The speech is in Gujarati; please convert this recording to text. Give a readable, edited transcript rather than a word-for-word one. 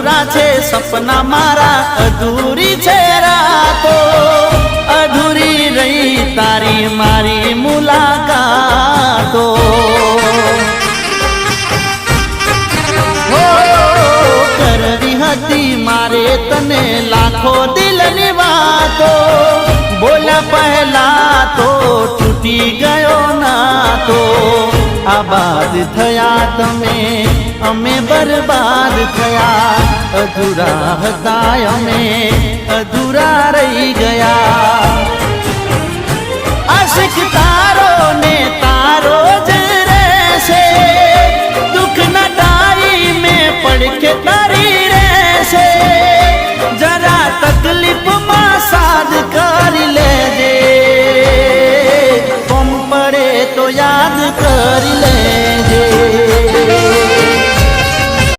અધૂરા છે સપના મારા, અધૂરી છે રાતો, અધૂરી રહી તારી મારી મુલાકાતો. કરવી હતી મારે તને લાખો દિલની વાતો, બોલ્યા પહેલા તો તૂટી ગયો નાતો. આબાદ થયા તમે, અમે બરબાદ થયા, અધૂરા હતા અમે, અધૂરા રહી ગયા. આશિક તારો ને તારો જ રહેશે,